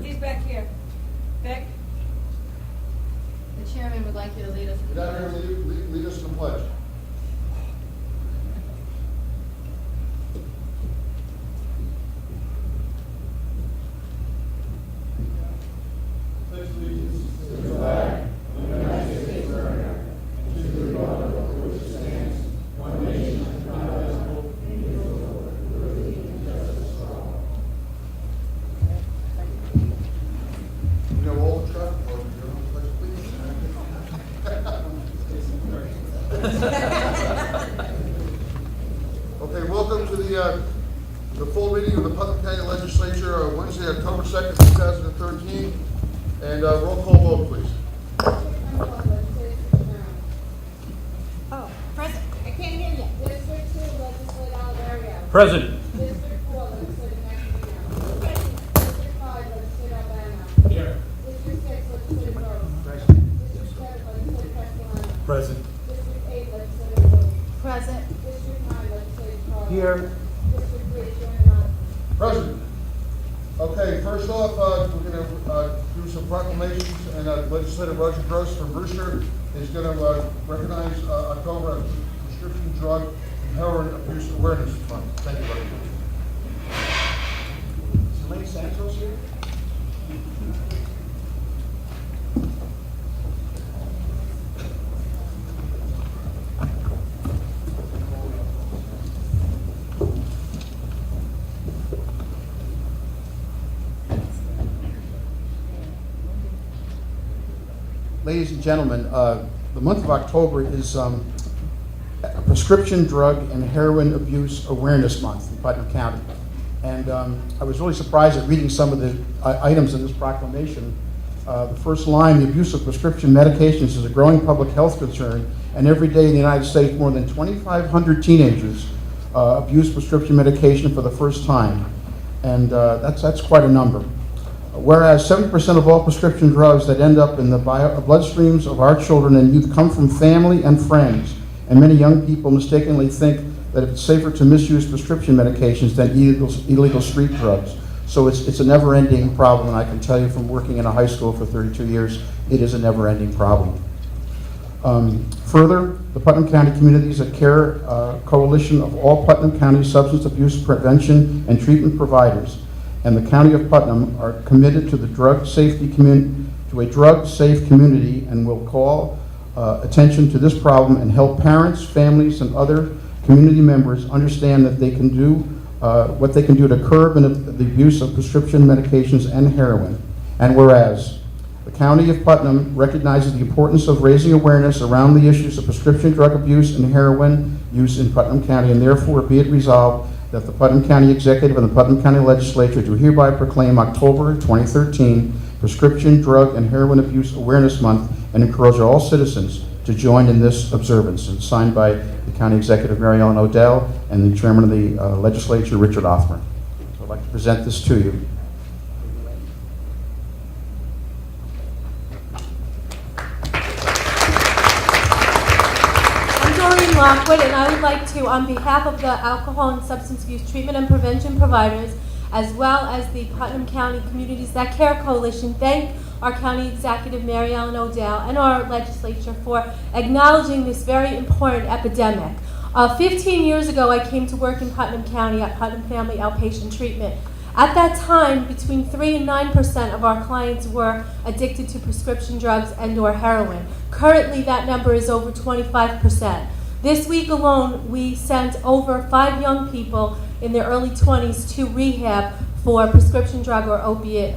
He's back here. Vic? The chairman would like you to lead us. Get out here and lead us in the pledge. You know, all the traffic laws, you know, pledge allegiance. Okay, welcome to the full meeting of the Putnam County Legislature, Wednesday, October 2nd, 2013. And roll call vote, please. Oh, present. I can't hear you. District 2, legislator Oliveri. Present. District 4, legislator McNamara. District 5, legislator Albano. Here. District 6, legislator Rose. District 7, legislator Castellano. Present. District 8, legislator Lewis. Present. District 9, legislator Carl. Here. District 3, Chairman Hunt. President. Okay, first off, we're going to do some proclamations, and Legislator Roger Gross from Brewster is going to recognize October as Prescription Drug and Heroin Abuse Awareness Month. Thank you, Roger. Is Elaine Santos here? Ladies and gentlemen, the month of October is Prescription Drug and Heroin Abuse Awareness Month in Putnam County. And I was really surprised at reading some of the items in this proclamation. The first line, the abuse of prescription medications is a growing public health concern, and every day in the United States, more than 2,500 teenagers abuse prescription medication for the first time. And that's quite a number. Whereas 70% of all prescription drugs that end up in the bloodstreams of our children and youth come from family and friends, and many young people mistakenly think that it's safer to misuse prescription medications than illegal street drugs. So it's a never-ending problem, and I can tell you from working in a high school for 32 years, it is a never-ending problem. Further, the Putnam County Communities that Care coalition of all Putnam County substance abuse prevention and treatment providers and the County of Putnam are committed to the a drug-safe community, and will call attention to this problem and help parents, families, and other community members understand that they can do what they can do to curb the abuse of prescription medications and heroin. And whereas the County of Putnam recognizes the importance of raising awareness around the issues of prescription drug abuse and heroin use in Putnam County, and therefore be it resolved that the Putnam County Executive and the Putnam County Legislature do hereby proclaim October 2013 Prescription Drug and Heroin Abuse Awareness Month, and encourage all citizens to join in this observance. And signed by the County Executive Mary Ellen Odell and the Chairman of the Legislature, Richard Othmer. So I'd like to present this to you. Lockwood, and I would like to, on behalf of the Alcohol and Substance Abuse Treatment and Prevention Providers, as well as the Putnam County Communities That Care Coalition, thank our County Executive Mary Ellen Odell and our legislature for acknowledging this very important epidemic. 15 years ago, I came to work in Putnam County at Putnam Family Outpatient Treatment. At that time, between 3 and 9% of our clients were addicted to prescription drugs and/or heroin. Currently, that number is over 25%. This week alone, we sent over 5 young people in their early 20s to rehab for prescription drug or opiate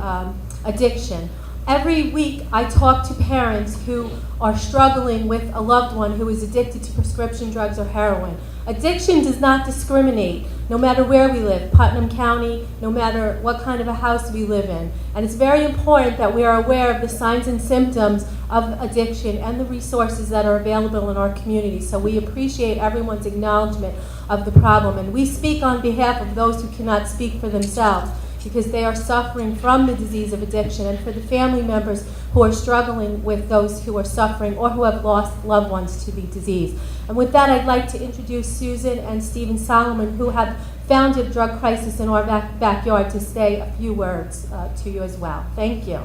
addiction. Every week, I talk to parents who are struggling with a loved one who is addicted to prescription drugs or heroin. Addiction does not discriminate, no matter where we live, Putnam County, no matter what kind of a house we live in. And it's very important that we are aware of the signs and symptoms of addiction and the resources that are available in our community. So we appreciate everyone's acknowledgement of the problem. And we speak on behalf of those who cannot speak for themselves, because they are suffering from the disease of addiction, and for the family members who are struggling with those who are suffering or who have lost loved ones to the disease. And with that, I'd like to introduce Susan and Stephen Solomon, who have founded Drug Crisis in Our Backyard, to say a few words to you as well. Thank you.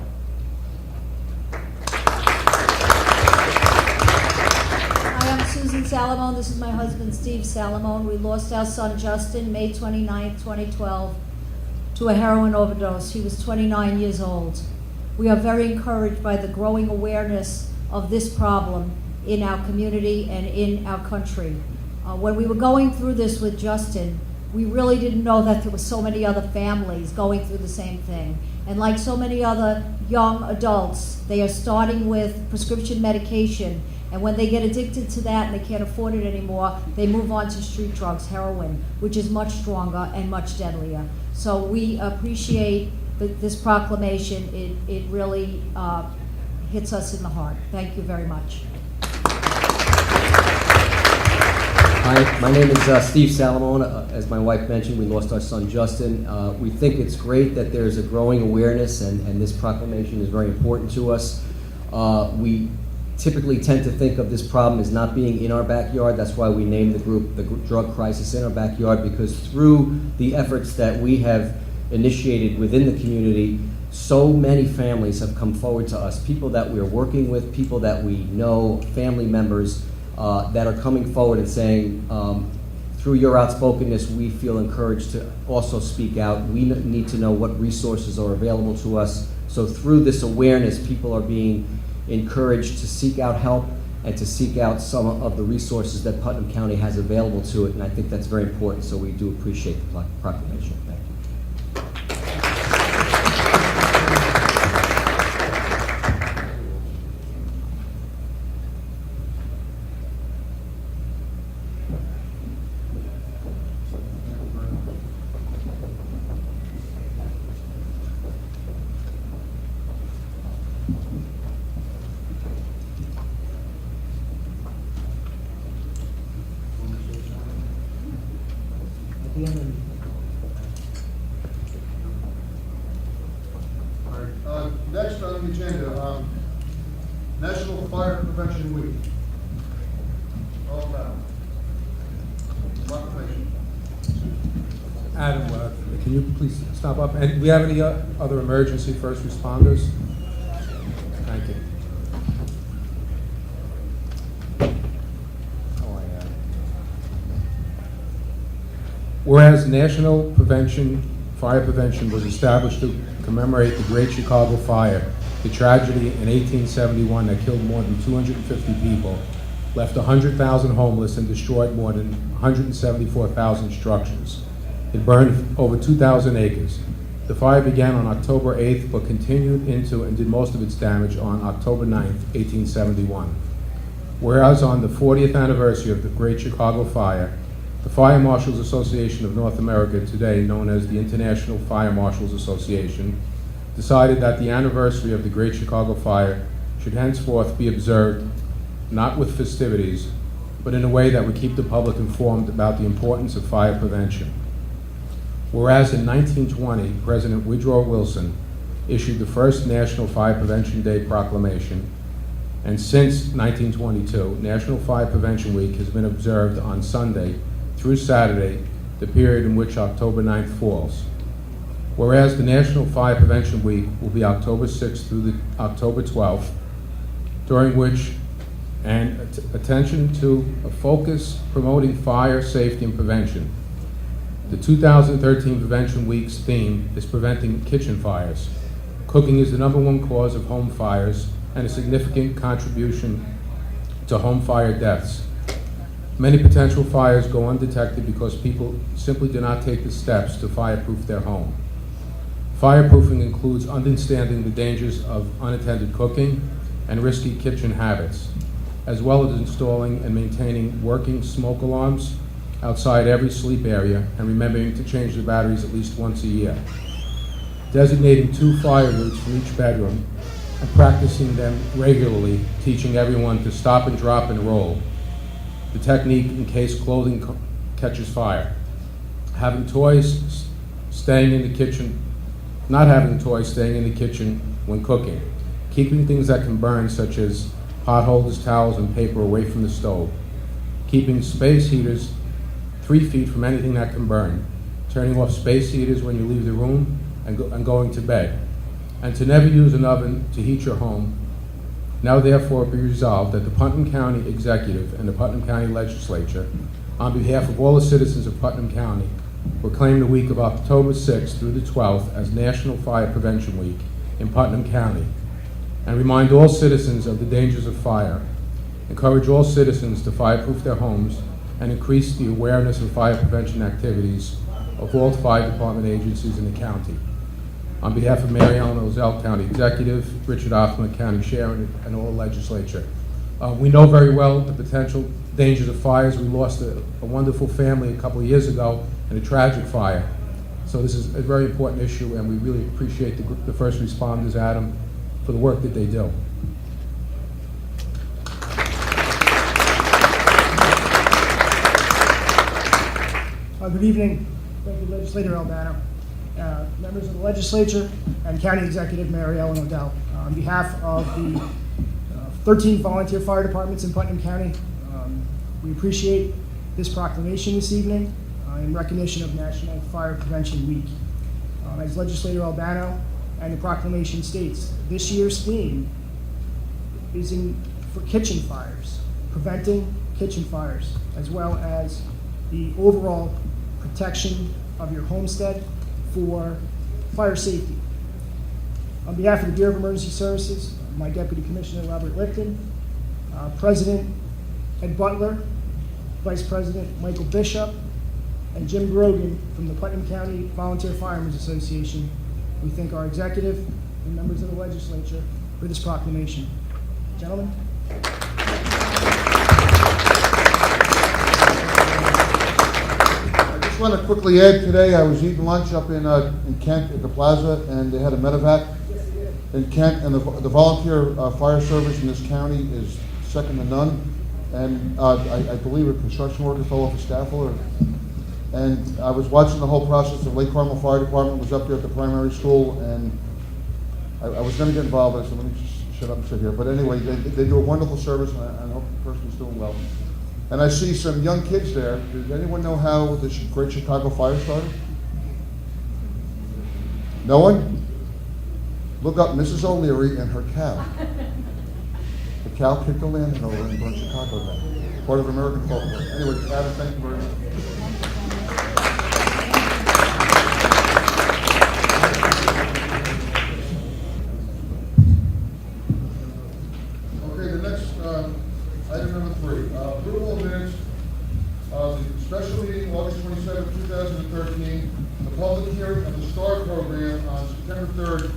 Hi, I'm Susan Salamone. This is my husband, Steve Salamone. We lost our son, Justin, May 29, 2012, to a heroin overdose. He was 29 years old. We are very encouraged by the growing awareness of this problem in our community and in our country. When we were going through this with Justin, we really didn't know that there were so many other families going through the same thing. And like so many other young adults, they are starting with prescription medication, and when they get addicted to that and they can't afford it anymore, they move on to street drugs, heroin, which is much stronger and much deadlier. So we appreciate this proclamation. It really hits us in the heart. Thank you very much. Hi, my name is Steve Salamone. As my wife mentioned, we lost our son Justin. We think it's great that there's a growing awareness, and this proclamation is very important to us. We typically tend to think of this problem as not being in our backyard. That's why we named the group the Drug Crisis in Our Backyard, because through the efforts that we have initiated within the community, so many families have come forward to us, people that we're working with, people that we know, family members, that are coming forward and saying, through your outspokenness, we feel encouraged to also speak out. We need to know what resources are available to us. So through this awareness, people are being encouraged to seek out help and to seek out some of the resources that Putnam County has available to it, and I think that's very important, so we do appreciate the proclamation. Thank you. All right, next on the agenda, National Fire Prevention Week. All about proclamation. Adam, can you please stop up? And do we have any other emergency first responders? Thank you. Whereas National Fire Prevention was established to commemorate the Great Chicago Fire, the tragedy in 1871 that killed more than 250 people, left 100,000 homeless, and destroyed more than 174,000 structures. It burned over 2,000 acres. The fire began on October 8th, but continued into and did most of its damage on October 9th, 1871. Whereas on the 40th anniversary of the Great Chicago Fire, the Fire Marshals Association of North America, today known as the International Fire Marshals Association, decided that the anniversary of the Great Chicago Fire should henceforth be observed not with festivities, but in a way that would keep the public informed about the importance of fire prevention. Whereas in 1920, President Woodrow Wilson issued the first National Fire Prevention Day proclamation, and since 1922, National Fire Prevention Week has been observed on Sunday through Saturday, the period in which October 9th falls. Whereas the National Fire Prevention Week will be October 6th through October 12th, during which and attention to a focus promoting fire safety and prevention. The 2013 Prevention Week's theme is preventing kitchen fires. Cooking is the #1 cause of home fires and a significant contribution to home fire deaths. Many potential fires go undetected because people simply do not take the steps to fireproof their home. Fireproofing includes understanding the dangers of unattended cooking and risky kitchen habits, as well as installing and maintaining working smoke alarms outside every sleep area and remembering to change the batteries at least once a year. Designating 2 fire routes for each bedroom and practicing them regularly, teaching everyone to stop and drop and roll, the technique in case clothing catches fire. Having toys staying in the kitchen, not having toys staying in the kitchen when cooking. Keeping things that can burn, such as hot holders, towels, and paper away from the stove. Keeping space heaters 3 feet from anything that can burn. Turning off space heaters when you leave the room and going to bed. And to never use an oven to heat your home. Now therefore be resolved that the Putnam County Executive and the Putnam County Legislature, on behalf of all the citizens of Putnam County, proclaim the week of October 6th through the 12th as National Fire Prevention Week in Putnam County, and remind all citizens of the dangers of fire, encourage all citizens to fireproof their homes, and increase the awareness of fire prevention activities of all fire department agencies in the county. On behalf of Mary Ellen Ozell, County Executive, Richard Offman, County Chair, and all legislature. We know very well the potential dangers of fires. We lost a wonderful family a couple of years ago in a tragic fire. So this is a very important issue, and we really appreciate the first responders, Adam, for the work that they do. Good evening. Thank you, Legislator Albano, members of the legislature, and County Executive Mary Ellen O'Dell. On behalf of the 13 volunteer fire departments in Putnam County, we appreciate this proclamation this evening in recognition of National Fire Prevention Week. As Legislator Albano and the proclamation states, this year's theme is for kitchen fires, preventing kitchen fires, as well as the overall protection of your homestead for fire safety. On behalf of the Bureau of Emergency Services, my Deputy Commissioner Robert Lipton, President Ed Butler, Vice President Michael Bishop, and Jim Grogan from the Putnam County Volunteer Firemen's Association, we thank our executive and members of the legislature for this proclamation. Gentlemen. I just want to quickly add, today I was eating lunch up in Kent at the plaza, and they had a medevac in Kent, and the volunteer fire service in this county is second to none. And I believe a construction worker fell off a scaffold. And I was watching the whole process. The Lake Carmel Fire Department was up there at the primary school, and I was going to get involved, but I said, let me just shut up and sit here. But anyway, they do a wonderful service, and I hope the person's doing well. And I see some young kids there. Does anyone know how the Great Chicago Fire started? No one? Look up Mrs. O'Leary and her cow. The cow kicked the landing over and burned Chicago down. Part of American folklore. Anyway, Adam, thank you very much. Okay, the next item number 3, approval of minutes of the special meeting August 27, 2013, the public hearing of the STAR program on September 3rd,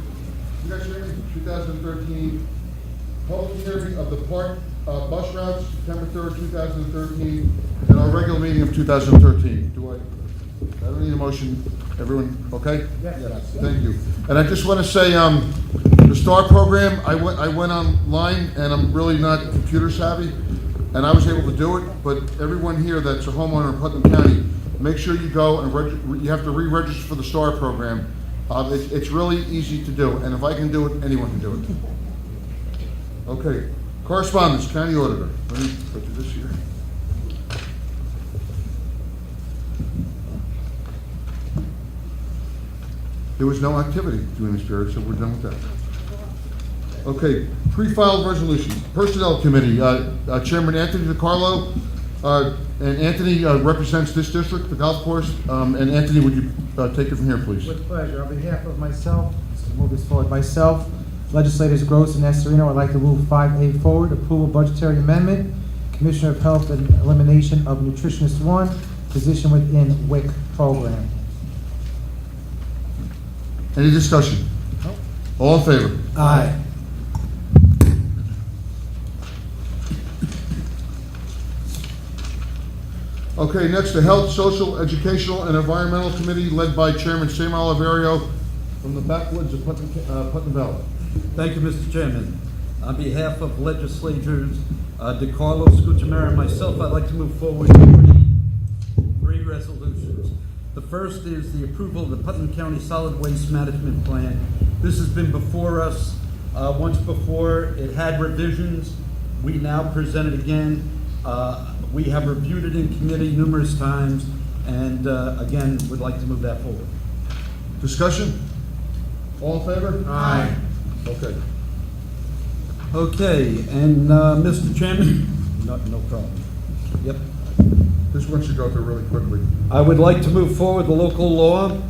2013, public hearing of the park bus routes September 3rd, 2013, and our regular meeting of 2013. I don't need a motion. Everyone okay? Yes. Thank you. And I just want to say, the STAR program, I went online, and I'm really not computer savvy, and I was able to do it, but everyone here that's a homeowner in Putnam County, make sure you go and you have to re-register for the STAR program. It's really easy to do, and if I can do it, anyone can do it. Okay, correspondence, County Auditor. Let me go to this here. There was no activity during this period, so we're done with that. Okay, pre-filed resolutions. Personnel Committee, Chairman Anthony DiCarlo, and Anthony represents this district, the golf course. And Anthony, would you take it from here, please? With pleasure. On behalf of myself, to move this forward, myself, legislators Gross and Estorino, I'd like to move 5A forward, approval budgetary amendment, Commissioner of Health and elimination of Nutritionist 1, position within WIC program. Any discussion? All in favor? Aye. Okay, next, the Health, Social, Educational, and Environmental Committee, led by Chairman Sam Oliverio from the backwoods of Putnam Valley. Thank you, Mr. Chairman. On behalf of legislators DiCarlo, Scucciamara, and myself, I'd like to move forward three resolutions. The first is the approval of the Putnam County Solid Waste Management Plan. This has been before us once before. It had revisions. We now present it again. We have reviewed it in committee numerous times, and again, would like to move that forward. Discussion? All in favor? Aye. Okay. Okay, and Mr. Chairman? No problem. Yep. This one should go through really quickly. I would like to move forward the local law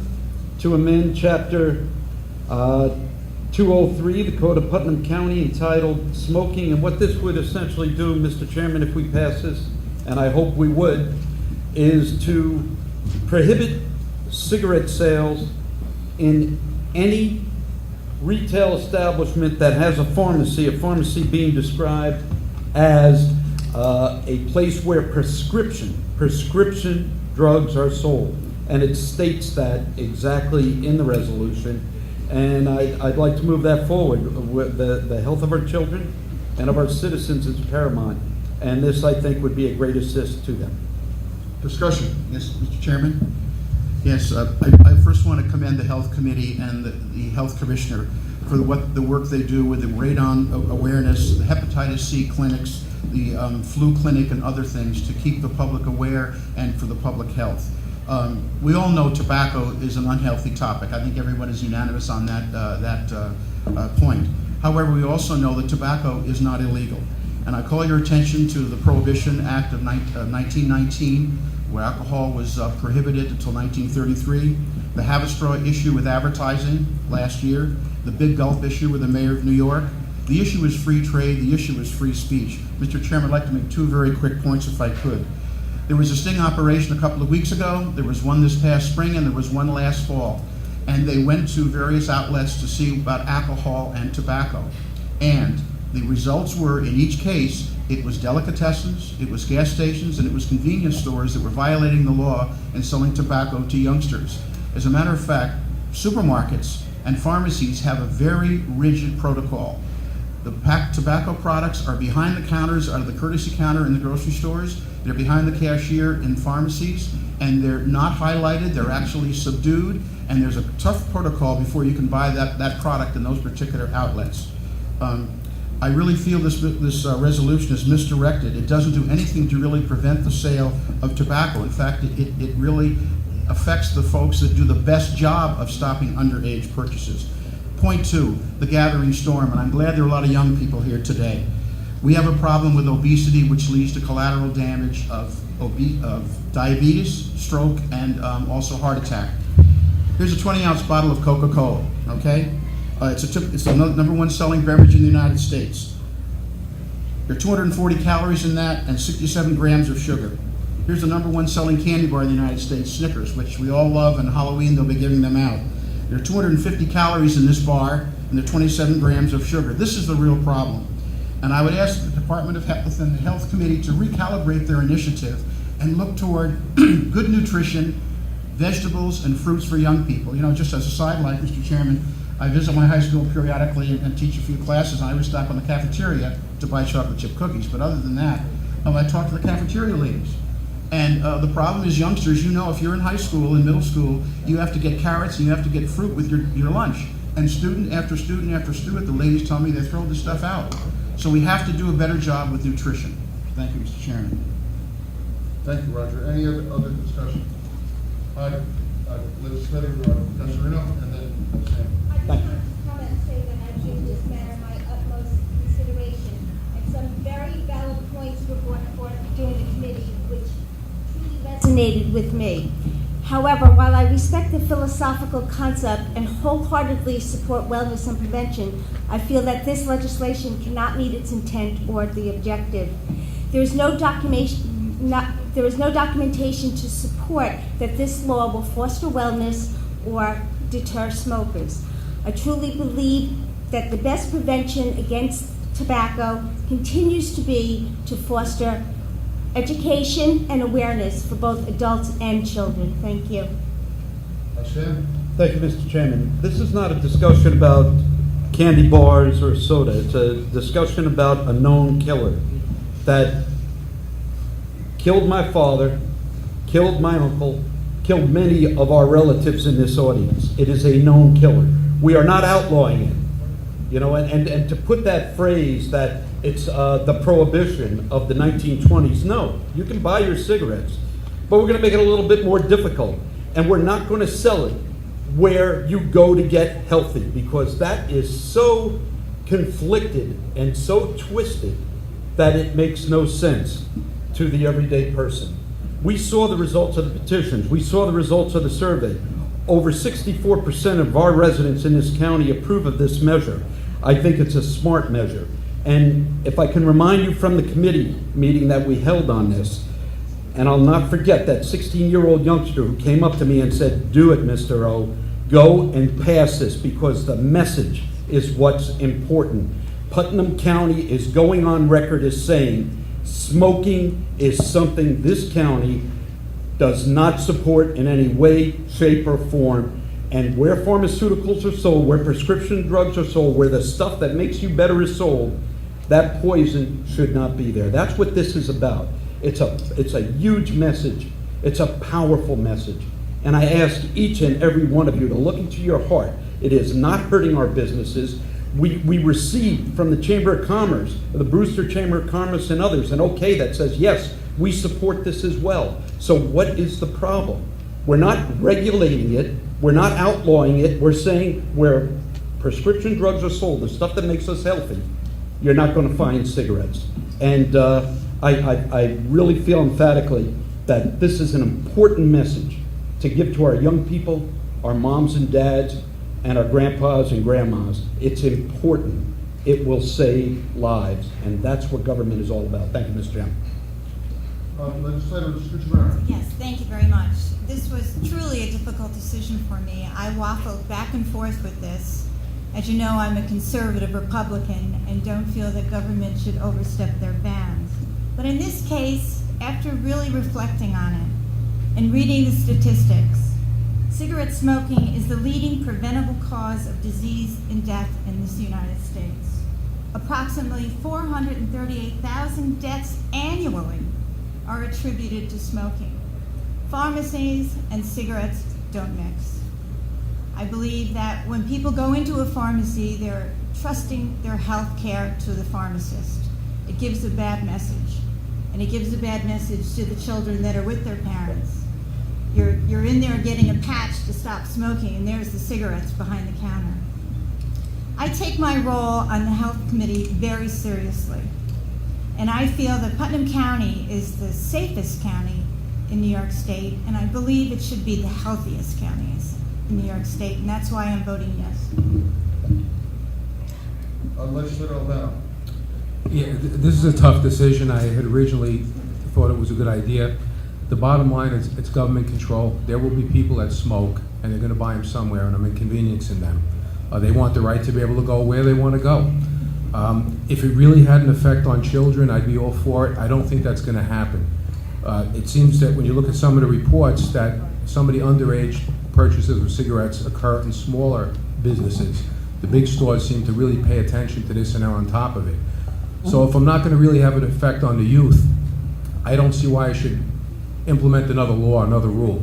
to amend Chapter 203, the Code of Putnam County, entitled Smoking. And what this would essentially do, Mr. Chairman, if we pass this, and I hope we would, is to prohibit cigarette sales in any retail establishment that has a pharmacy being described as a place where prescription drugs are sold. And it states that exactly in the resolution. And I'd like to move that forward. The health of our children and of our citizens is paramount. And this, I think, would be a great assist to them. Discussion? Yes, Mr. Chairman? Yes, I first want to commend the Health Committee and the Health Commissioner for the work they do with the radon awareness, the hepatitis C clinics, the flu clinic, and other things to keep the public aware and for the public health. We all know tobacco is an unhealthy topic. I think everyone is unanimous on that point. However, we also know that tobacco is not illegal. And I call your attention to the Prohibition Act of 1919, where alcohol was prohibited until 1933, the Haverstraw issue with advertising last year, the Big Gulp issue with the mayor of New York. The issue is free trade, the issue is free speech. Mr. Chairman, I'd like to make two very quick points if I could. There was a sting operation a couple of weeks ago, there was one this past spring, and there was one last fall. And they went to various outlets to see about alcohol and tobacco. And the results were, in each case, it was delicatessens, it was gas stations, and it was convenience stores that were violating the law and selling tobacco to youngsters. As a matter of fact, supermarkets and pharmacies have a very rigid protocol. The packed tobacco products are behind the counters, are the courtesy counter in the grocery stores. They're behind the cashier in pharmacies, and they're not highlighted, they're actually subdued, and there's a tough protocol before you can buy that product in those particular outlets. I really feel this resolution is misdirected. It doesn't do anything to really prevent the sale of tobacco. In fact, it really affects the folks that do the best job of stopping underage purchases. Point two, the gathering storm, and I'm glad there are a lot of young people here today. We have a problem with obesity, which leads to collateral damage of diabetes, stroke, and also heart attack. Here's a 20-ounce bottle of Coca-Cola, okay? It's the #1 selling beverage in the United States. There are 240 calories in that and 67 grams of sugar. Here's the #1 selling candy bar in the United States, Snickers, which we all love, and Halloween they'll be giving them out. There are 250 calories in this bar and there are 27 grams of sugar. This is the real problem. And I would ask the Department of Health and the Health Committee to recalibrate their initiative and look toward good nutrition, vegetables, and fruits for young people. You know, just as a sidelight, Mr. Chairman, I visit my high school periodically and teach a few classes, and I always stop on the cafeteria to buy chocolate chip cookies. But other than that, I talk to the cafeteria leaders. And the problem is youngsters, you know, if you're in high school and middle school, you have to get carrots and you have to get fruit with your lunch. And student after student after student, the ladies tell me they throw this stuff out. So we have to do a better job with nutrition. Thank you, Mr. Chairman. Thank you, Roger. Any other discussion? Legislator Estorino, and then Sam. I just want to comment and say that I give this matter my utmost some very valid points were brought forth during the committee, which truly resonated with me. However, while I respect the philosophical concept and wholeheartedly support wellness and prevention, I feel that this legislation cannot meet its intent or the objective. There is no documentation to support that this law will foster wellness or deter smokers. I truly believe that the best prevention against tobacco continues to be to foster education and awareness for both adults and children. Thank you. Sam? Thank you, Mr. Chairman. This is not a discussion about candy bars or soda. It's a discussion about a known killer that killed my father, killed my uncle, killed many of our relatives in this audience. It is a known killer. We are not outlawing it. You know, and to put that phrase that it's the prohibition of the 1920s, no, you can buy your cigarettes, but we're going to make it a little bit more difficult. And we're not going to sell it where you go to get healthy, because that is so conflicted and so twisted that it makes no sense to the everyday person. We saw the results of the petitions. We saw the results of the survey. Over 64% of our residents in this county approve of this measure. I think it's a smart measure. And if I can remind you from the committee meeting that we held on this, and I'll not forget that 16-year-old youngster who came up to me and said, "Do it, Mr. O. Go and pass this, because the message is what's important." Putnam County is going on record as saying smoking is something this county does not support in any way, shape, or form. And where pharmaceuticals are sold, where prescription drugs are sold, where the stuff that makes you better is sold, that poison should not be there. That's what this is about. It's a huge message. It's a powerful message. And I ask each and every one of you to look into your heart. It is not hurting our businesses. We received from the Chamber of Commerce, the Brewster Chamber of Commerce and others, an okay that says, yes, we support this as well. So what is the problem? We're not regulating it. We're not outlawing it. We're saying where prescription drugs are sold, the stuff that makes us healthy, you're not going to find cigarettes. And I really feel emphatically that this is an important message to give to our young people, our moms and dads, and our grandpas and grandmas. It's important. It will save lives, and that's what government is all about. Thank you, Mr. Chairman. Legislator Scucciamara. Yes, thank you very much. This was truly a difficult decision for me. I waffled back and forth with this. As you know, I'm a conservative Republican and don't feel that government should overstep their bounds. But in this case, after really reflecting on it and reading the statistics, cigarette smoking is the leading preventable cause of disease and death in this United States. Approximately 438,000 deaths annually are attributed to smoking. Pharmacies and cigarettes don't mix. I believe that when people go into a pharmacy, they're trusting their health care to the pharmacist. It gives a bad message. And it gives a bad message to the children that are with their parents. You're in there getting a patch to stop smoking, and there's the cigarettes behind the counter. I take my role on the Health Committee very seriously. And I feel that Putnam County is the safest county in New York State, and I believe it should be the healthiest counties in New York State, and that's why I'm voting yes. Legislator Albano. Yeah, this is a tough decision. I had originally thought it was a good idea. The bottom line is it's government control. There will be people that smoke, and they're going to buy them somewhere, and I'm inconveniencing them. They want the right to be able to go where they want to go. If it really had an effect on children, I'd be all for it. I don't think that's going to happen. It seems that when you look at some of the reports that somebody underage purchases of cigarettes occur in smaller businesses. The big stores seem to really pay attention to this and are on top of it. So if I'm not going to really have an effect on the youth, I don't see why I should implement another law, another rule.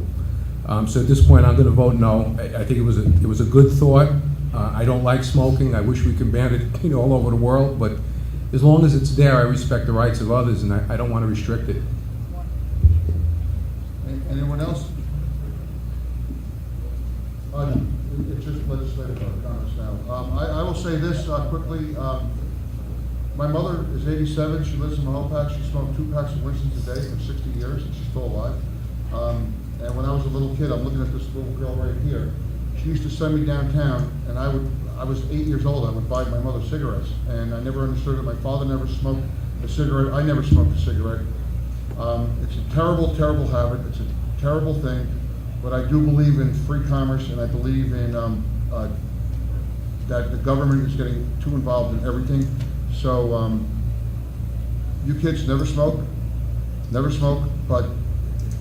So at this point, I'm going to vote no. I think it was a good thought. I don't like smoking. I wish we could ban it, all over the world. But as long as it's there, I respect the rights of others, and I don't want to restrict it. Anyone else? It's just legislative comments now. I will say this quickly. My mother is 87. She lives in Mahopac. She smoked 2 packs of Winston's a day for 60 years, and she's still alive. And when I was a little kid, I'm looking at this little girl right here. She used to send me downtown, and I was 8 years old. I would buy my mother cigarettes, and I never understood it. My father never smoked a cigarette. I never smoked a cigarette. It's a terrible, terrible habit. It's a terrible thing, but I do believe in free commerce, and I believe in that the government is getting too involved in everything. So you kids never smoke, but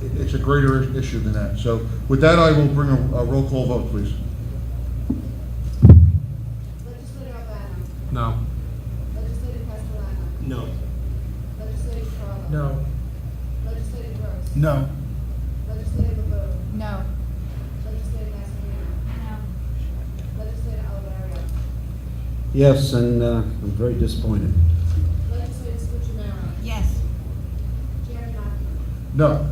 it's a greater issue than that. So with that, I will bring a roll call vote, please. Legislator Albano. No. Legislator Castellano. No. Legislator Carlo. No. Legislator Gross. No. Legislator LeBeau. No. Legislator Castellano. No. Legislator Oliverio. Yes, and I'm very disappointed. Legislator Scuchamero. Yes. Chairman Offman. No.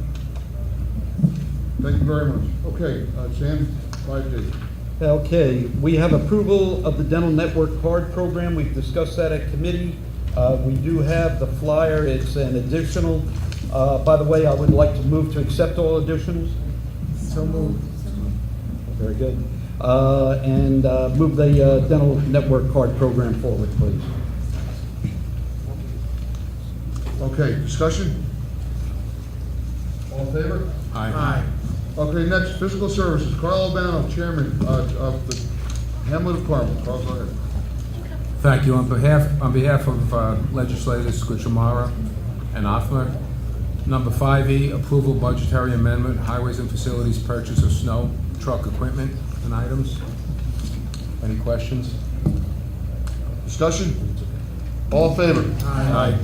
Thank you very much. Okay, Sam, 5D. Okay, we have approval of the dental network card program. We've discussed that at committee. We do have the flyer. It's an additional. By the way, I would like to move to accept all additionals. So moved. Very good. And move the dental network card program forward, please. Okay, discussion? All in favor? Aye. Okay, next, physical services. Carl Albano, Chairman of the Hamlet of Carmel. Carl, go ahead. Thank you. On behalf of legislators Cuchamara and Offmer, number 5E, approval budgetary amendment, highways and facilities purchase of snow truck equipment and items. Any questions? Discussion? All in favor? Aye.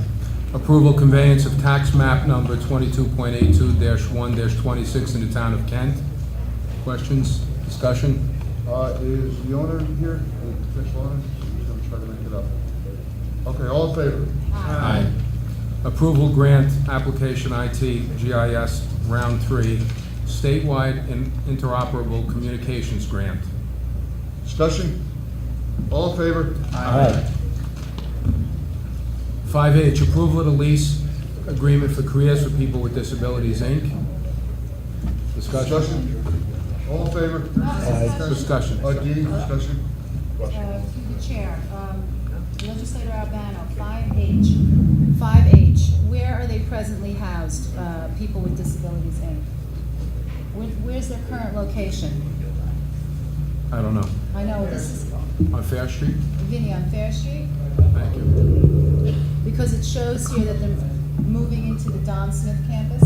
Approval conveyance of tax map number 22.82-1-26 in the town of Kent. Questions? Discussion? Is the owner here, the potential owner? He's going to try to make it up. Okay, all in favor? Aye. Approval grant application IT GIS round 3 statewide and interoperable communications grant. Discussion? All in favor? Aye. 5H, approval of the lease agreement for Careers for People with Disabilities, Inc. Discussion? All in favor? Discussion. Dee, discussion? Through the chair, Legislator Albano, 5H, where are they presently housed, people with disabilities Inc.? Where's their current location? I don't know. I know this is On Fair Street? Vinnie on Fair Street, Thank you. because it shows here that they're moving into the Don Smith campus.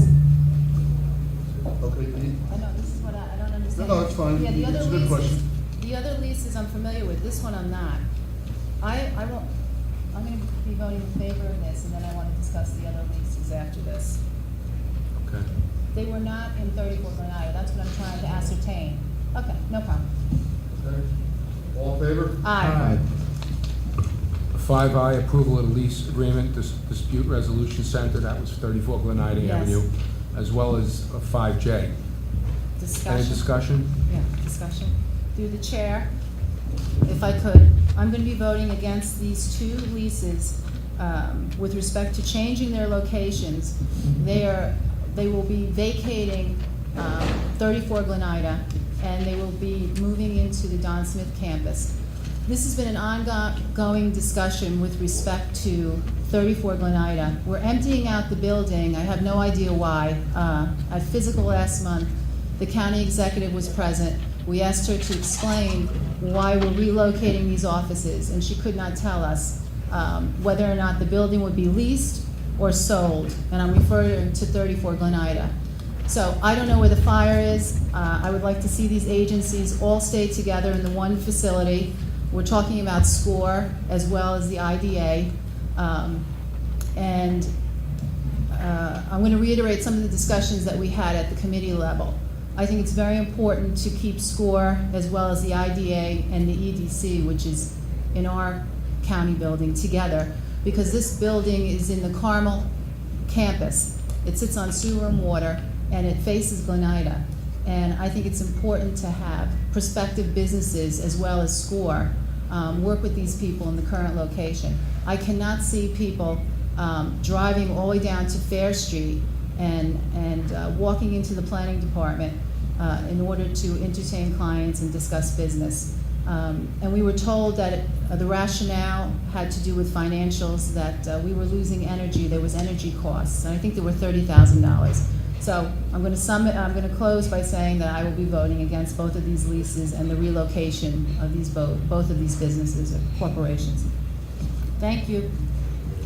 Okay, Dee? I know, this is what I don't understand. No, it's fine. Yeah, the It's other a good question. the other leases I'm familiar with, this one I'm not. I'm gonna be voting in favor of this, and then I wanna discuss the other leases after this. Okay. They were not in 34 Glenada, that's what I'm trying to ascertain. Okay, no problem. Okay. All in favor? Aye. 5I, approval of the lease agreement, dispute resolution center, that was 34 Glenida Yes. Avenue, as well as 5J. Any Discussion? discussion? Yeah, discussion. Through the chair, if I could, I'm gonna be voting against these two leases, with respect to changing their locations. They will be vacating, 34 Glenida, and they will be moving into the Don Smith campus. This has been an ongoing discussion with respect to 34 Glenida. We're emptying out the building. I have no idea why. At physical last month, the county executive was present. We asked her to explain why we're relocating these offices, and she could not tell us whether or not the building would be leased or sold, and I'm referring to 34 Glenida. So I don't know where the fire is. I would like to see these agencies all stay together in the one facility. We're talking about SCORE as well as the IDA. I'm going to reiterate some of the discussions that we had at the committee level. I think it's very important to keep SCORE as well as the IDA and the EDC, which is in our county building, together, because this building is in the Carmel campus. It sits on sewer and water, and it faces Glenida. And I think it's important to have prospective businesses as well as SCORE work with these people in the current location. I cannot see people driving all the way down to Fair Street and walking into the planning department in order to entertain clients and discuss business. And we were told that the rationale had to do with financials, that we were losing energy, there was energy costs, and I think there were $30,000. So I'm going to close by saying that I will be voting against both of these leases and the relocation of these both of these businesses or corporations. Thank you.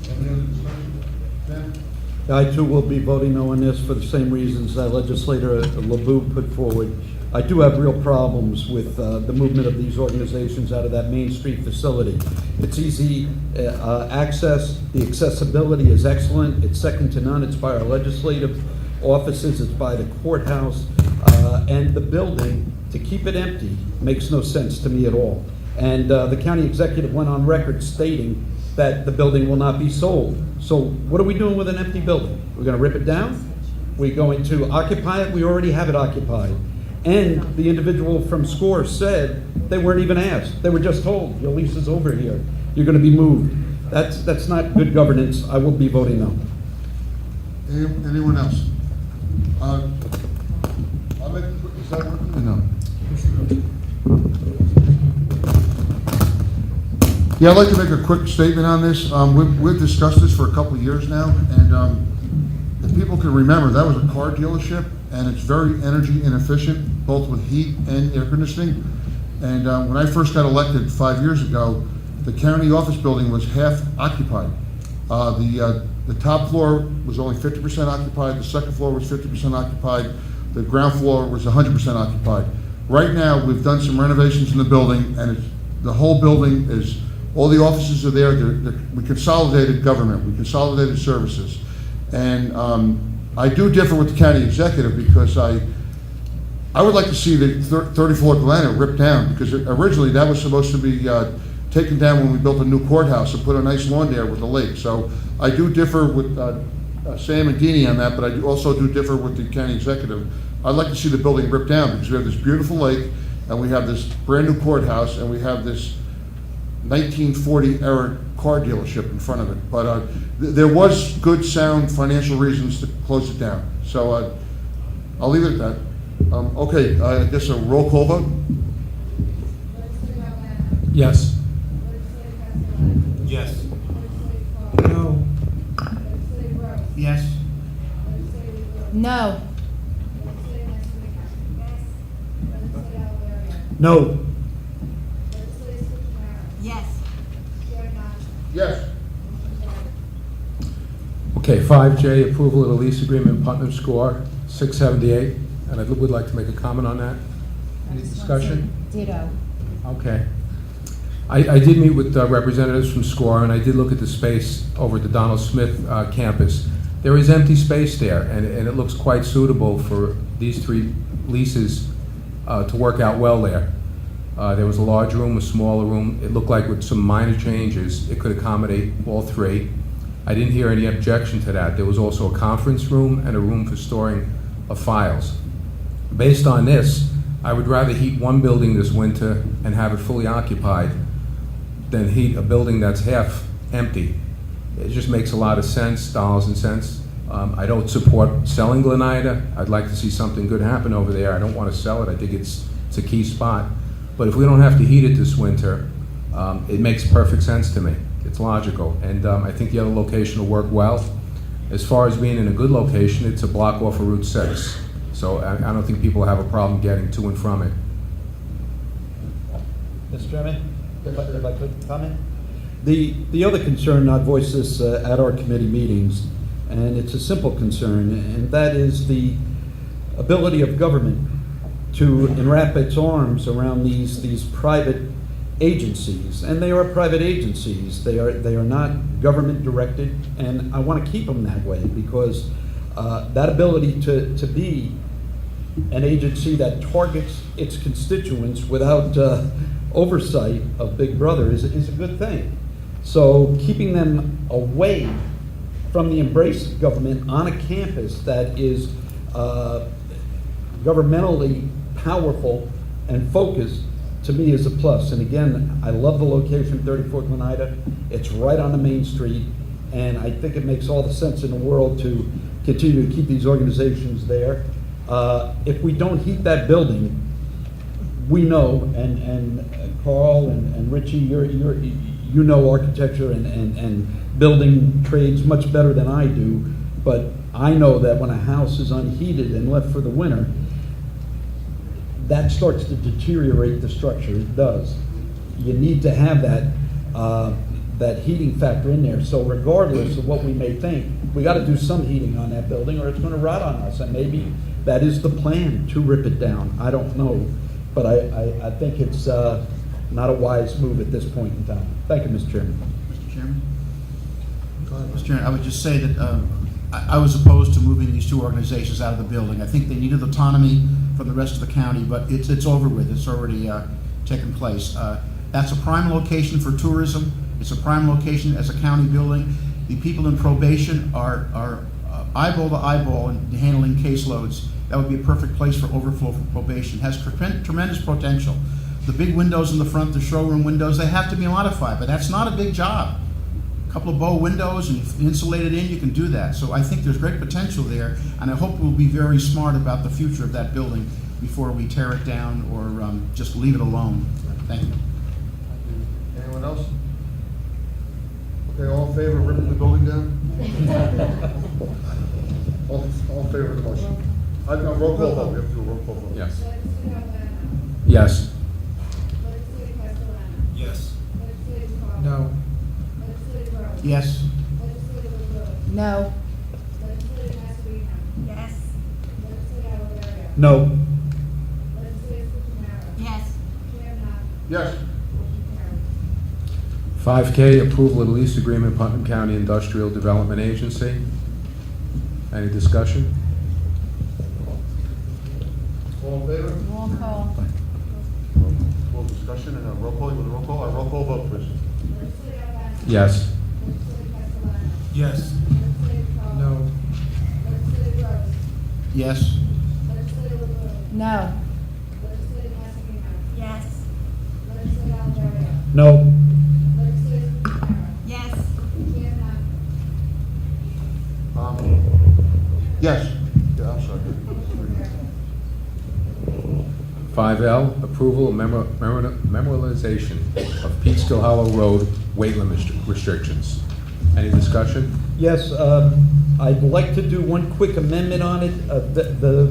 Any other discussion? Ben? I too will be voting no on this for the same reasons that Legislator LeBou put forward. I do have real problems with the movement of these organizations out of that Main Street facility. It's easy access, the accessibility is excellent, it's second to none, it's by our legislative offices, it's by the courthouse, and the building, to keep it empty, makes no sense to me at all. And the county executive went on record stating that the building will not be sold. So what are we doing with an empty building? We're going to rip it down? We're going to occupy it? We already have it occupied. And the individual from SCORE said they weren't even asked. They were just told, your lease is over here. You're going to be moved. That's not good governance. I will be voting no. Anyone else? I'll make, is that working? No. Yeah, I'd like to make a quick statement on this. We've discussed this for a couple of years now, and if people can remember, that was a car dealership, and it's very energy inefficient, both with heat and air conditioning. And when I first got elected 5 years ago, the county office building was half occupied. The top floor was only 50% occupied, the second floor was 50% occupied, the ground floor was 100% occupied. Right now, we've done some renovations in the building, and the whole building is, all the offices are there. We consolidated government, we consolidated services. And I do differ with the county executive, because I would like to see the 34th Atlanta ripped down, because originally that was supposed to be taken down when we built a new courthouse and put a nice lawn there with the lake. So I do differ with Sam and Deanie on that, but I also do differ with the county executive. I'd like to see the building ripped down, because we have this beautiful lake, and we have this brand new courthouse, and we have this 1940 era car dealership in front of it. But there was good, sound financial reasons to close it down. So I'll leave it at that. Okay, I guess a roll call vote? Yes. Yes. No. Yes. No. No. Yes. Yes. Okay, 5J, approval of the lease agreement, Putnam Score, 678, and I would like to make a comment on that. Any discussion? Ditto. Okay. I did meet with representatives from SCORE, and I did look at the space over at the Donald Smith campus. There is empty space there, and it looks quite suitable for these three leases to work out well there. There was a large room, a smaller room. It looked like with some minor changes, it could accommodate all three. I didn't hear any objection to that. There was also a conference room and a room for storing of files. Based on this, I would rather heat one building this winter and have it fully occupied than heat a building that's half empty. It just makes a lot of sense, dollars and cents. I don't support selling Glen Ida. I'd like to see something good happen over there. I don't want to sell it. I think it's a key spot. But if we don't have to heat it this winter, it makes perfect sense to me. It's logical. And I think the other location will work well. As far as being in a good location, it's a block off of Route 6. So I don't think people have a problem getting to and from it. Mr. Chairman, if I could comment? The other concern, I've voiced this at our committee meetings, and it's a simple concern, and that is the ability of government to enwrap its arms around these private agencies. And they are private agencies. They are not government directed, and I want to keep them that way, because that ability to be an agency that targets its constituents without oversight of Big Brother is a good thing. So keeping them away from the embrace of government on a campus that is governmentally powerful and focused to me is a plus. And again, I love the location, 34th Oneida. It's right on the main street, and I think it makes all the sense in the world to continue to keep these organizations there. If we don't heat that building, we know, and Carl and Richie, you know architecture and building trades much better than I do, but I know that when a house is unheated and left for the winter, that starts to deteriorate the structure. It does. You need to have that heating factor in there. So regardless of what we may think, we got to do some heating on that building, or it's going to rot on us. And maybe that is the plan, to rip it down. I don't know, but I think it's not a wise move at this point in time. Thank you, Mr. Chairman. Mr. Chairman? Mr. Chairman, I would just say that I was opposed to moving these two organizations out of the building. I think they needed autonomy from the rest of the county, but it's over with. It's already taken place. That's a prime location for tourism. It's a prime location as a county building. The people in probation are eyeball to eyeball in handling caseloads. That would be a perfect place for overflow for probation. It has tremendous potential. The big windows in the front, the showroom windows, they have to be modified, but that's not a big job. A couple of bow windows and insulate it in, you can do that. So I think there's great potential there, and I hope we'll be very smart about the future of that building before we tear it down or just leave it alone. Thank you. Anyone else? Okay, all in favor of ripping the building down? All in favor of the motion? No, roll call vote. We have to do a roll call vote. Yes. Legislator Albano. Yes. Legislator Castellano. Yes. Legislator Carl. No. Legislator Rose. Yes. Legislator LaRue. No. Legislator Mascherino. Yes. Legislator Alavario. No. Legislator Cuccinero. Yes. Chair Knox. Yes. Motion carries. 5K, approval of the lease agreement, Putnam County Industrial Development Agency. Any discussion? All in favor? Roll call. Full discussion and a roll call. You want a roll call? A roll call vote, please. Legislator Albano. Yes. Legislator Castellano. Yes. Legislator Carl. No. Legislator Rose. Yes. Legislator LaRue. No. Legislator Mascherino. Yes. Legislator Alavario. No. Legislator Cuccinero. Yes. Chair Knox. Yes. Yeah, I'm sorry. 5L, approval of memorialization of Peekskill Hollow Road weight limit restrictions. Any discussion? Yes, I'd like to do one quick amendment on it. The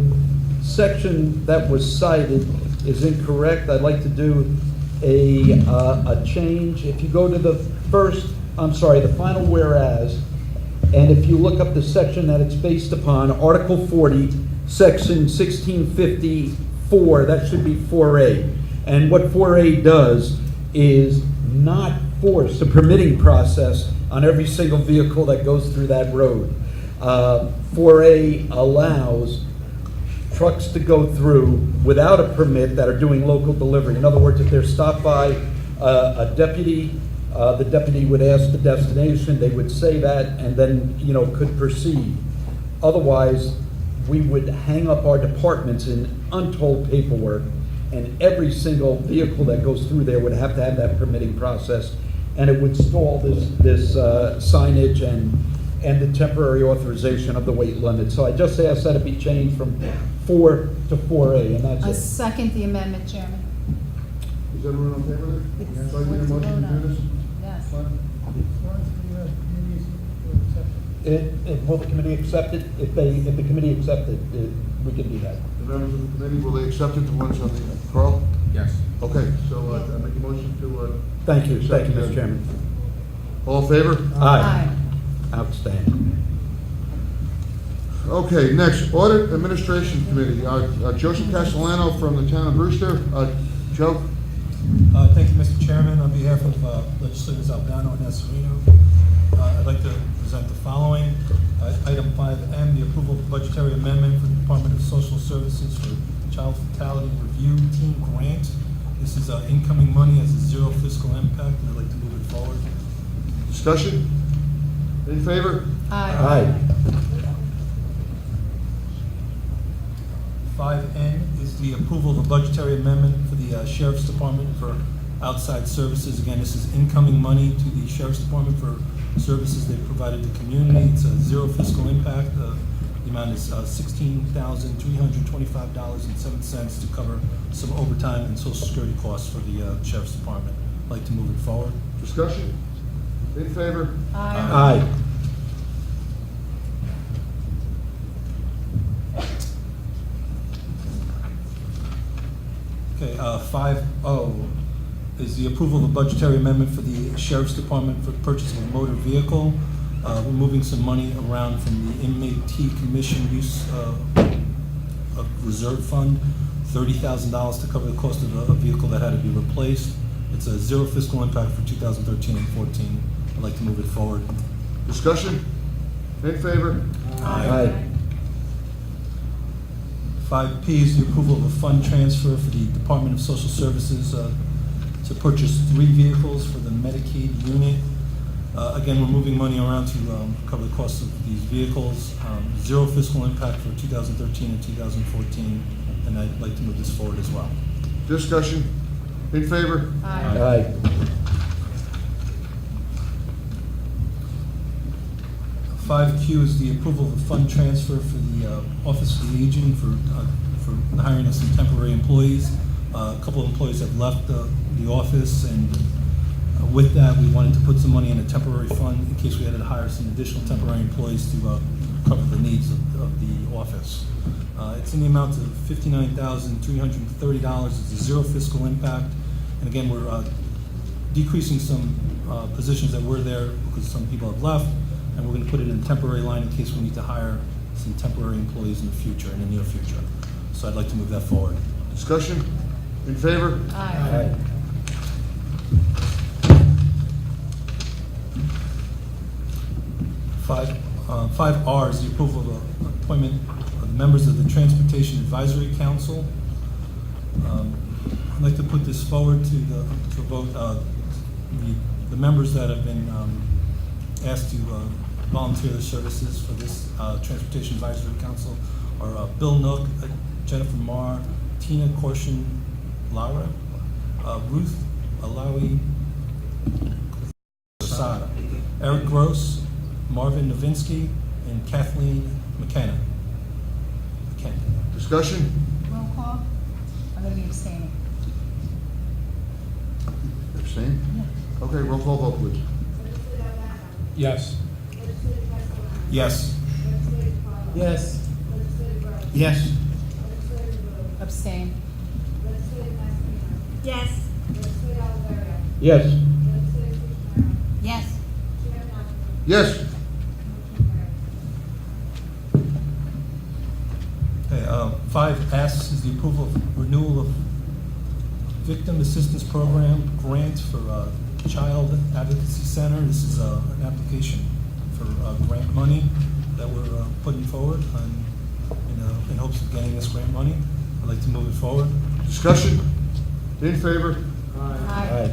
section that was cited is incorrect. I'd like to do a change. If you go to the final whereas, and if you look up the section that it's based upon, Article 40, Section 1654, that should be 4A. And what 4A does is not force the permitting process on every single vehicle that goes through that road. 4A allows trucks to go through without a permit that are doing local delivery. In other words, if they're stopped by a deputy, the deputy would ask the destination, they would say that, and then, could proceed. Otherwise, we would hang up our departments in untold paperwork, and every single vehicle that goes through there would have to have that permitting process, and it would stall this signage and the temporary authorization of the weight limit. So I just asked that it be changed from 4 to 4A, and that's I it. second the amendment, Chairman. Is everyone in favor of it? So I need a motion to do this? Yes. Will the committee accept it? If the committee accept it, we can do that. The members of the committee, will they accept it, the ones on the, Carl? Yes. Okay, so I make a motion to, Thank you, accept Mr. the- Chairman. all in favor? Aye. Outstanding. Okay, next, Audit Administration Committee, Joseph Castellano from the town of Brewster. Joe? Thank you, Mr. Chairman. On behalf of legislators Albano and Esserino, I'd like to present the following. Item 5M, the approval of budgetary amendment for the Department of Social Services for Child Fatality Review Team Grant. This is incoming money, has a zero fiscal impact, and I'd like to move it forward. Discussion? In favor? Aye. 5 5N is the approval of a budgetary amendment for the Sheriff's Department for outside services. Again, this is incoming money to the Sheriff's Department for services they've provided the community. It's a zero fiscal impact. The amount is $16,325.07 to cover some overtime and social security costs for the Sheriff's Department. I'd like to move it forward. Discussion? In favor? Aye. Okay, 5O is the approval of a budgetary amendment for the Sheriff's Department for purchase of a motor vehicle. We're moving some money around from the inmate T commission use of reserve fund, $30,000 to cover the cost of a vehicle that had to be replaced. It's a zero fiscal impact for 2013 and 14. I'd like to move it forward. Discussion? In favor? Aye. 5P is the approval of a fund transfer for the Department of Social Services to purchase 3 vehicles for the Medicaid unit. Again, we're moving money around to cover the cost of these vehicles. Zero fiscal impact for 2013 and 2014, and I'd like to move this forward as well. Discussion? In favor? Aye. 5Q is the approval of a fund transfer for the Office of the Aging for the hiring of some temporary employees. A couple of employees have left the office, and with that, we wanted to put some money in a temporary fund in case we had to hire some additional temporary employees to cover the needs of the office. It's in the amount of $59,330. It's a zero fiscal impact. And again, we're decreasing some positions that were there because some people have left, and we're going to put it in a temporary line in case we need to hire some temporary employees in the future, in the near future. So I'd like to move that forward. Discussion? In favor? Aye. 5R is the approval of the appointment of the members of the Transportation Advisory Council. I'd like to put this forward to vote. The members that have been asked to volunteer their services for this Transportation Advisory Council are Bill Nook, Jennifer Marr, Tina Korshin Lara, Ruth Alawi Sada, Eric Gross, Marvin Novinsky, and Kathleen McKenna. Discussion? Roll call. I'm going to be abstaining. Abstain? Okay, roll call vote, please. Legislator Albano? Yes. Legislator Castellano? Yes. Legislator Carl? Yes. Legislator Gross? Yes. Legislator Lewis? Abstain. Legislator Mastrino? Yes. Legislator Olivero? Yes. Legislator Cuccinero? Yes. Chairman Offit? Yes. Motion carries. Okay, 5S is the approval of renewal of Victim Assistance Program grant for Child Advocacy Center. This is an application for grant money that we're putting forward in hopes of getting this grant money. I'd like to move it forward. Discussion? In favor? Aye.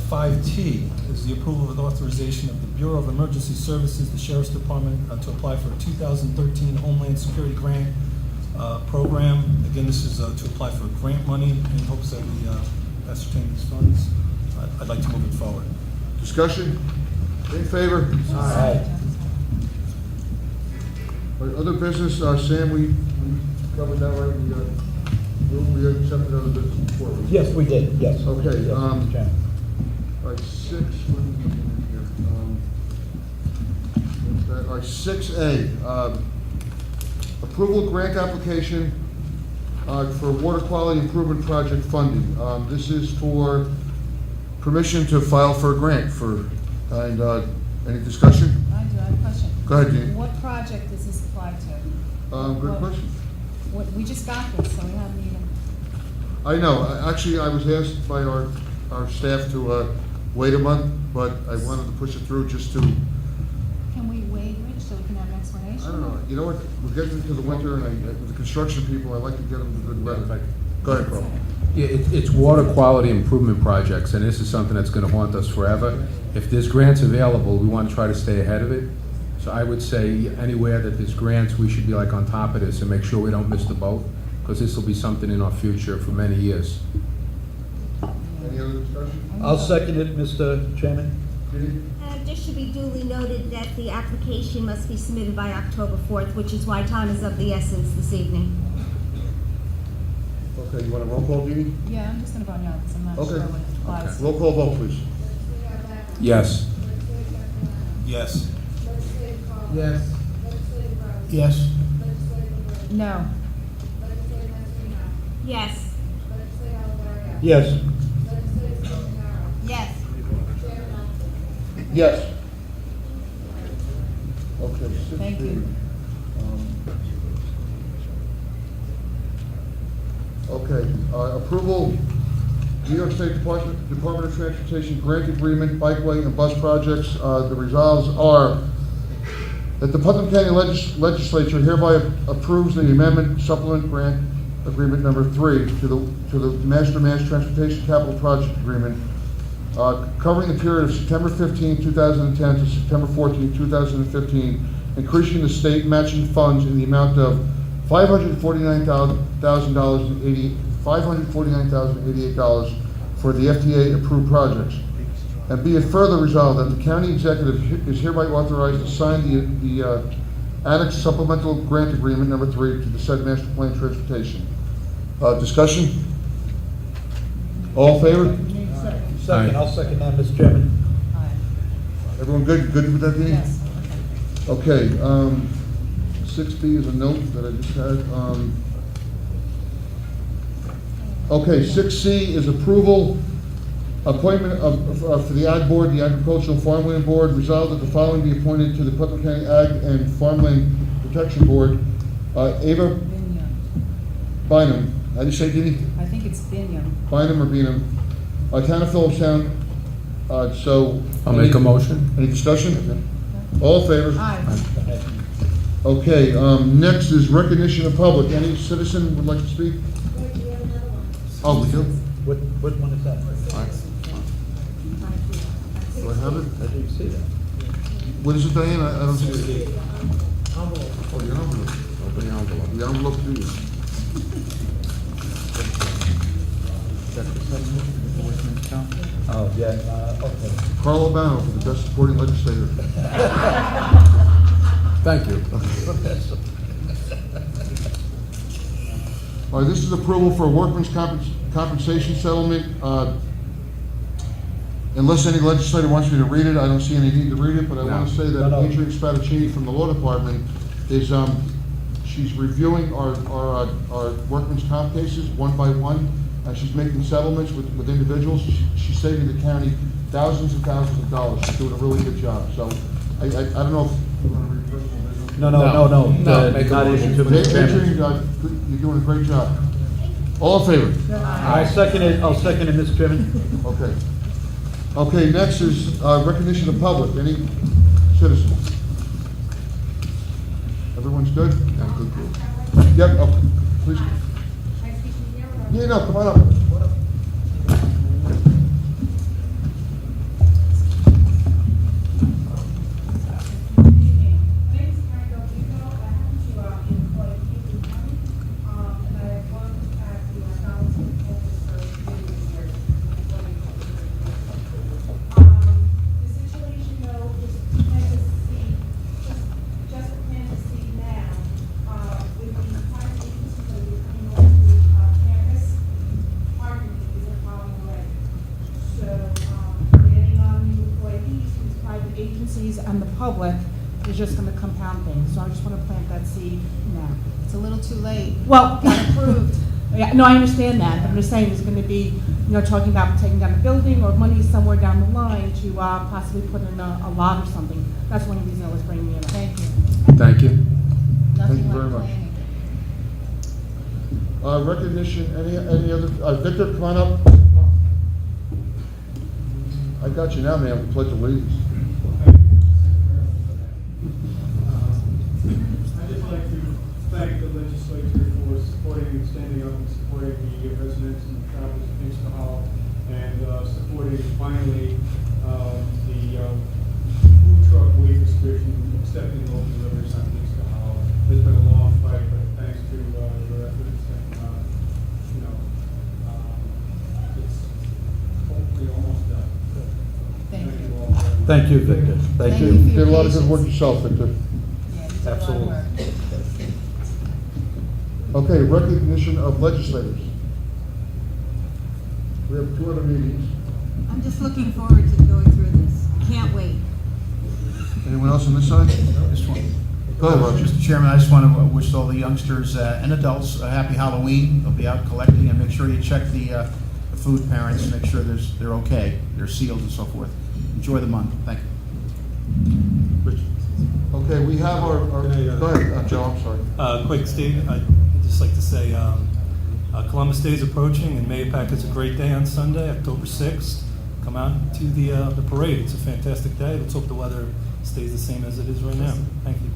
5T is the approval of authorization of the Bureau of Emergency Services, the Sheriff's Department, to apply for a 2013 Homeland Security Grant program. Again, this is to apply for grant money in hopes that we ascertain these funds. I'd like to move it forward. Discussion? In favor? Aye. All right, other business, Sam, we covered that, right? We accepted other business before. Yes, we did, yes. Okay, Yes, Mr. Chairman. All right, 6, what are we looking at here? All right, 6A, approval grant application for water quality improvement project funding. This is for permission to file for a grant any discussion? I do have a question. Go ahead, Dean. What project does this apply to? Good question. We just got this, so we haven't even. I know, actually, I was asked by our staff to wait a month, but I wanted to push it through just to, Can we wait, Rich, so we can have an explanation? I don't know, you know what, we're getting into the winter, and with the construction people, I like to get them to good weather. Go ahead, Carl. Yeah, it's water quality improvement projects, and this is something that's gonna haunt us forever. If there's grants available, we wanna try to stay ahead of it. So I would say anywhere that there's grants, we should be like on top of this and make sure we don't miss the boat, because this will be something in our future for many years. Any other discussion? I'll second it, Mr. Chairman. Judy? Just should be duly noted that the application must be submitted by October 4th, which is why time is of the essence this evening. Okay, you want a roll call, Judy? Yeah, I'm just gonna vote no, because I'm not Okay. sure what it applies. Roll call vote, please. Yes. Yes. Legislative Carl. Yes. Legislative Rose. Yes. Legislative Burke. No. Legislative Mascherino. Yes. Legislative Alavario. Yes. Legislative Solzhenitsyn. Yes. Chairman Hopkins. Yes. Okay, 6B. Thank you. Okay, approval, New York State Department of Transportation grant agreement, bikeway and bus projects. The resolves are that the Putnam County Legislature hereby approves the amendment supplement grant agreement number 3 to the Master Mass Transportation Capital Project Agreement, covering the period of September 15, 2010 to September 14, 2015, increasing the state matching funds in the amount of $549,088 for the FTA approved projects. And be it further resolved that the county executive is hereby authorized to sign the annex supplemental grant agreement number 3 to the said master plan transportation. Discussion? All in favor? Second, I'll second that, Mr. Chairman. Everyone good? Good with that, Dean? Yes. Okay, 6B is a note that I just had. Okay, 6C is approval, appointment for the Ag Board, the Agricultural Farmland Board. Resolved that the following be appointed to the Putnam County Ag and Farmland Protection Board. Ava Bynum, how do you say, Didi? I think it's Bingham. Bynum or Bynum? Town of Phillipstown. So. I'll make a motion. Any discussion? All in favor? Aye. Okay, next is recognition of public. Any citizen would like to speak? Wait, we have another one. Oh, we do? What one is that? Do I have it? I didn't see that. What is it, Diane? I don't see it. Oh, the envelope. Open the envelope. The envelope to you. Oh, yeah, okay. Carl Albano for the best supporting legislator. Thank you. All right, this is approval for a workman's compensation settlement. Unless any legislator wants me to read it, I don't see any need to read it, but I want to say that No. Adrian Spadaccini from the Law Department is, she's reviewing our workman's comp cases one by one, and she's making settlements with individuals. She's saving the county thousands and thousands of dollars. She's doing a really good job. So I don't know if you want to read personal business. No, make a not motion. issue to Mr. Chairman. Adrian, you're doing a great job. All in favor? I'll second it, Mr. Chairman. Okay. Okay, next is recognition of public. Any citizens? Everyone's good? Yeah, good. Yep, okay, please. Yeah, no, come on up. And the public is just going to compound things. So I just want to plant that seed now. It's a little too late. Well, Got approved. yeah, no, I understand that. But I'm just saying there's going to be, talking about taking down a building or money somewhere down the line to possibly put in a lot or something. That's one reason I was bringing it up. Thank you. Thank you. Thank you Nothing very like much. planning. Recognition, any other, Victor, come on up. I got you now, man, with Pledge of Allegiance. I'd just like to thank the legislature for supporting and standing up and supporting the residents and the travelers of Kingston Hall, and supporting finally the food truck waiver restriction accepting local deliveries on East Hollow. It's been a long fight, but thanks to your efforts and, it's hopefully almost done. Thank you. all very much. Thank you, Victor. Thank you. You did a lot of good work yourself, Victor. Yeah, you did a lot of Absolutely. work. Okay, recognition of legislators. We have 2 other meetings. I'm just looking forward to going through this. Can't wait. Anyone else on this side? Just want- Go ahead, Roger. Mr. Chairman, I just want to wish all the youngsters and adults a happy Halloween. They'll be out collecting, and make sure you check the food parents, make sure they're okay, they're sealed and so forth. Enjoy the month. Thank you. Okay, we have our, Can I, go ahead, Joe, I'm sorry. Quick statement, I'd just like to say Columbus Day is approaching, and Mahopac is a great day on Sunday, October 6th. Come out to the parade. It's a fantastic day. Let's hope the weather stays the same as it is right now. Thank you.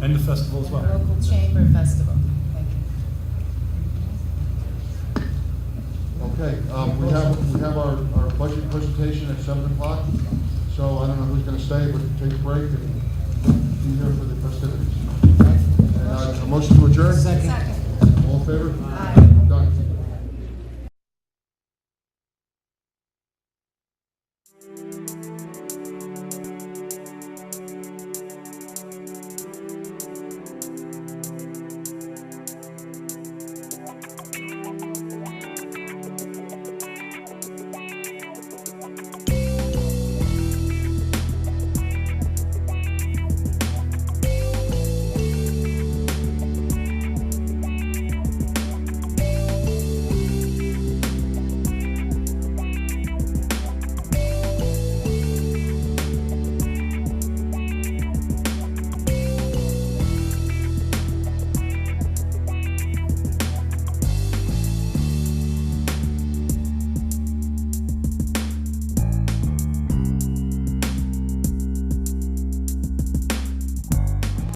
And the festival as well. Local chamber festival. Thank you. Okay, we have our budget presentation at 7 o'clock, so I don't know who's gonna stay, but take a break and be here for the festivities. And a motion to adjourn? Second.